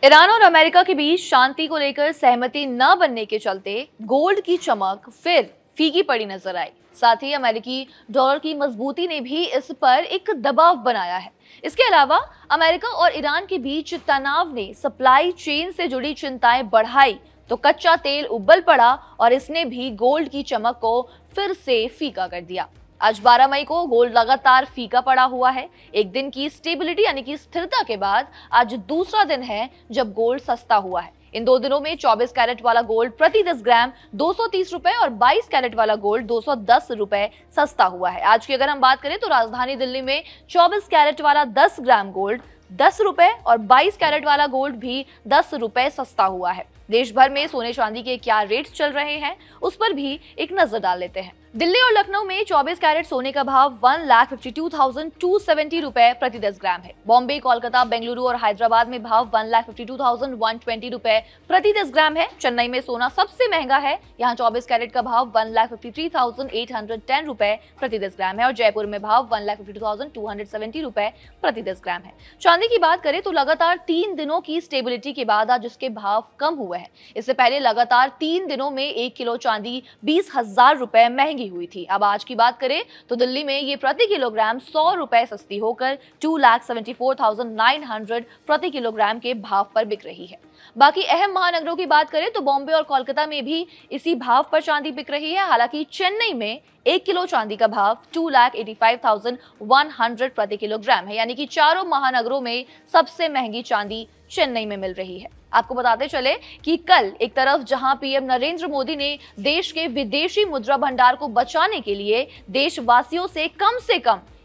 Iran और America के बीच शांति को लेकर सहमति न बनने के चलते गोल्ड की चमक फिर फीकी पड़ी नजर आई। साथ ही अमेरिकी डॉलर की मजबूती ने भी इस पर एक दबाव बनाया है। इसके अलावा अमेरिका और ईरान के बीच तनाव ने सप्लाई चेन से जुड़ी चिंताएं बढ़ाई, तो कच्चा तेल उबल पड़ा और इसने भी गोल्ड की चमक को फिर से फीका कर दिया। आज 12 मई को गोल्ड लगातार फीका पड़ा हुआ है। एक दिन की स्टेबिलिटी यानी कि स्थिरता के बाद आज दूसरा दिन है जब गोल्ड सस्ता हुआ है। इन दो दिनों में 24 कैरेट वाला गोल्ड प्रति 10 ग्राम 230 रुपए और 22 कैरेट वाला गोल्ड 210 रुपए सस्ता हुआ है। आज की अगर हम बात करें तो राजधानी दिल्ली में 24 कैरेट वाला 10 ग्राम गोल्ड 10 रुपए और 22 कैरेट वाला गोल्ड भी 10 रुपए सस्ता हुआ है। देश भर में सोने चांदी के क्या रेट्स चल रहे हैं उस पर भी एक नजर डाल लेते हैं। दिल्ली और लखनऊ में 24 कैरेट सोने का भाव 1,52,270 रुपए प्रति 10 ग्राम है। बॉम्बे, कोलकाता, बेंगलुरु और हैदराबाद में भाव 1,52,120 रुपए प्रति 10 ग्राम है। चेन्नई में सोना सबसे महंगा है, यहाँ 24 कैरेट का भाव 1,53,810 रुपए प्रति 10 ग्राम है और जयपुर में भाव 1,52,270 रुपए प्रति 10 ग्राम है। चांदी की बात करें तो लगातार 3 दिनों की स्टेबिलिटी के बाद आज इसके भाव कम हुए हैं। इससे पहले लगातार 3 दिनों में 1 किलो चांदी 20,000 रुपए महंगी हुई थी। अब आज की बात करें तो दिल्ली में ये प्रति किलोग्राम 100 रुपए सस्ती होकर 2,74,900 प्रति किलोग्राम के भाव पर बिक रही है। बाकी अहम महानगरों की बात करें तो बॉम्बे और कोलकाता में भी इसी भाव पर चांदी बिक रही है। हालांकि चेन्नई में 1 किलो चांदी का भाव 2,85,100 प्रति किलोग्राम है, यानी कि चारों महानगरों में सबसे महंगी चांदी चेन्नई में मिल रही है। आपको बताते चले कि कल एक तरफ जहां पीएम नरेंद्र मोदी ने देश के विदेशी मुद्रा भंडार को बचाने के लिए देशवासियों से कम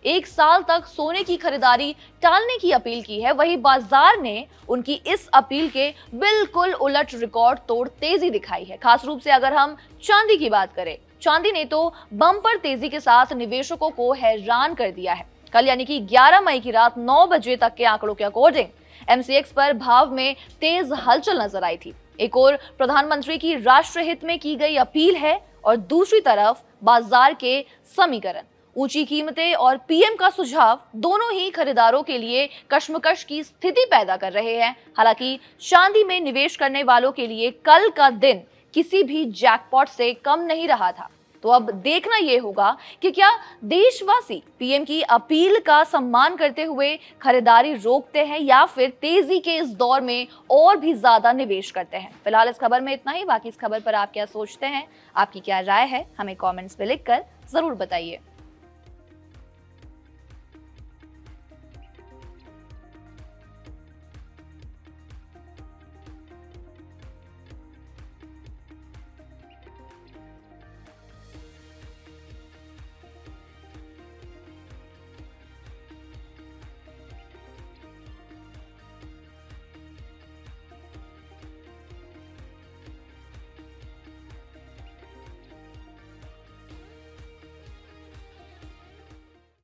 1 साल तक सोने की खरीदारी टालने की अपील की है, वहीं बाजार ने उनकी इस अपील के बिल्कुल उलट रिकॉर्ड तोड़ तेजी दिखाई है। खास रूप से अगर हम चांदी की बात करें, चांदी ने तो बम्पर तेजी के साथ निवेशकों को हैरान कर दिया है। कल यानी कि 11 मई की रात 9 बजे तक के आंकड़ों के अकॉर्डिंग एमसीएक्स पर भाव में तेज हलचल नजर आई थी। एक और प्रधानमंत्री की राष्ट्रहित में की गई अपील है और दूसरी तरफ बाजार के समीकरण, ऊंची कीमतें और पीएम का सुझाव दोनों ही खरीदारों के लिए कश्मकश की स्थिति पैदा कर रहे हैं। हालांकि चांदी में निवेश करने वालों के लिए कल का दिन किसी भी जैकपॉट से कम नहीं रहा था। तो अब देखना यह होगा कि क्या देशवासी पीएम की अपील का सम्मान करते हुए खरीदारी रोकते हैं या फिर तेजी के इस दौर में और भी ज्यादा निवेश करते हैं। फिलहाल इस खबर में इतना ही। बाकी इस खबर पर आप क्या सोचते हैं, आपकी क्या राय है, हमें कमेंट्स में लिखकर जरूर बताइए।